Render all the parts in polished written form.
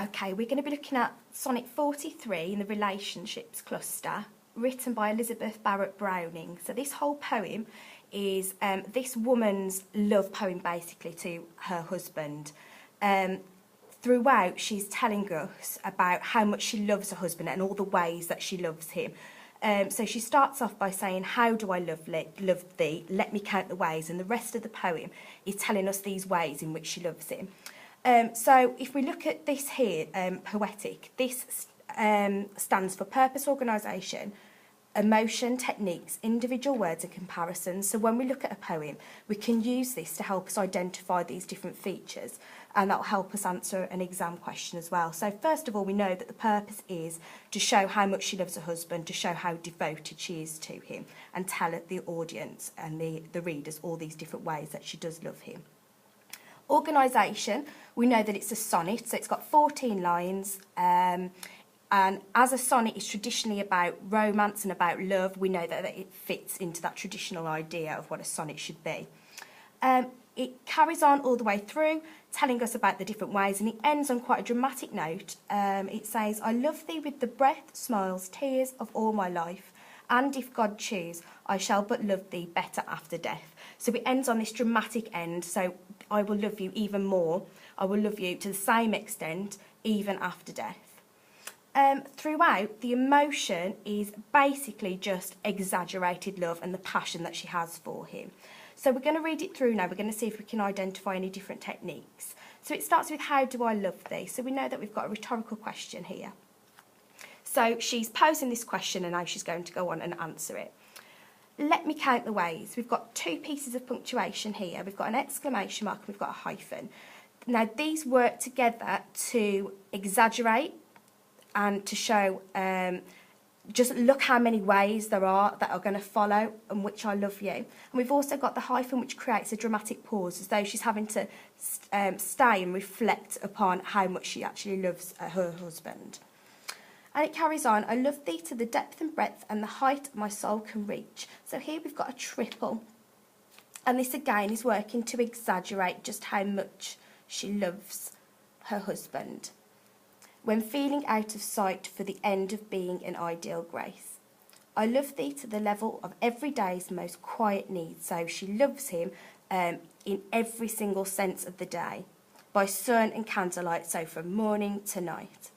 Okay, we're going to be looking at Sonnet 43 in the relationships cluster, written by Elizabeth Barrett Browning. So this whole poem is this woman's love poem basically to her husband. Throughout, she's telling us about how much she loves her husband and all the ways that she loves him. So she starts off by saying, "How do I love thee? Let me count the ways." And the rest of the poem is telling us these ways in which she loves him. So if we look at this here, poetic, this stands for purpose, organisation, emotion, techniques, individual words and comparisons. So when we look at a poem, we can use this to help us identify these different features, and that will help us answer an exam question as well. So first of all, we know that the purpose is to show how much she loves her husband, to show how devoted she is to him, and tell the audience and the readers all these different ways that she does love him. Organisation, we know that it's a sonnet, so it's got 14 lines. And as a sonnet is traditionally about romance and about love, we know that it fits into that traditional idea of what a sonnet should be. It carries on all the way through, telling us about the different ways, and it ends on quite a dramatic note. It says, "I love thee with the breath, smiles, tears of all my life, and if God choose, I shall but love thee better after death." So it ends on this dramatic end, so I will love you even more. I will love you to the same extent, even after death. Throughout, the emotion is basically just exaggerated love and the passion that she has for him. So we're going to read it through now. We're going to see if we can identify any different techniques. So it starts with, "How do I love thee?" So we know that we've got a rhetorical question here. So she's posing this question and now she's going to go on and answer it. Let me count the ways. We've got two pieces of punctuation here. We've got an exclamation mark and we've got a hyphen. Now these work together to exaggerate and to show, just look how many ways there are that are going to follow and which I love you. And we've also got the hyphen, which creates a dramatic pause, as though she's having to stay and reflect upon how much she actually loves her husband. And it carries on, "I love thee to the depth and breadth and the height my soul can reach." So here we've got a triple. And this again is working to exaggerate just how much she loves her husband. "When feeling out of sight for the end of being an ideal grace. I love thee to the level of every day's most quiet need." So she loves him in every single sense of the day, by sun and candlelight, so from morning to night.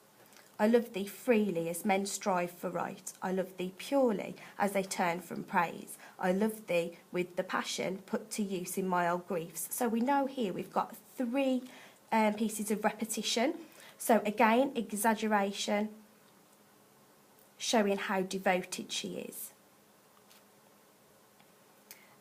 "I love thee freely as men strive for right. I love thee purely as they turn from praise. I love thee with the passion put to use in my old griefs." So we know here we've got three pieces of repetition. So again, exaggeration, showing how devoted she is.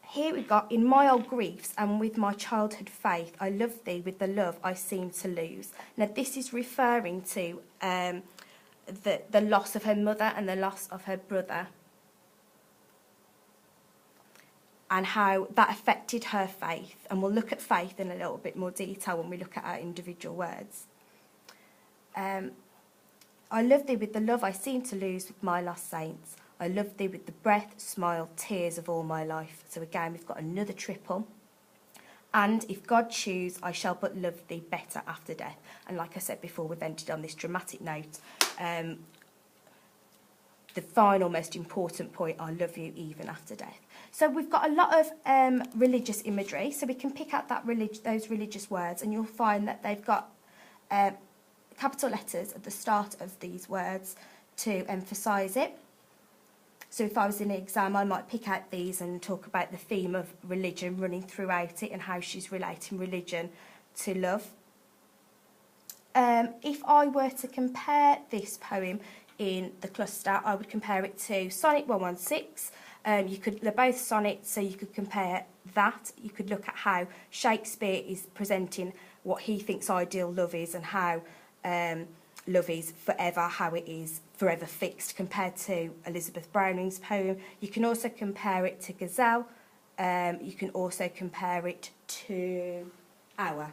Here we've got, "In my old griefs and with my childhood faith, I love thee with the love I seem to lose." Now this is referring to the loss of her mother and the loss of her brother, and how that affected her faith. And we'll look at faith in a little bit more detail when we look at our individual words. "I love thee with the love I seem to lose with my lost saints. I love thee with the breath, smile, tears of all my life." So again, we've got another triple. "And if God choose, I shall but love thee better after death." And like I said before, we've ended on this dramatic note. The final, most important point, "I love you even after death." So we've got a lot of religious imagery, so we can pick out those religious words, and you'll find that they've got capital letters at the start of these words to emphasise it. So if I was in an exam, I might pick out these and talk about the theme of religion running throughout it and how she's relating religion to love. If I were to compare this poem in the cluster, I would compare it to Sonnet 116. They're both sonnets, so you could compare that. You could look at how Shakespeare is presenting what he thinks ideal love is, and how love is forever, how it is forever fixed, compared to Elizabeth Browning's poem. You can also compare it to Gazelle. You can also compare it to Our.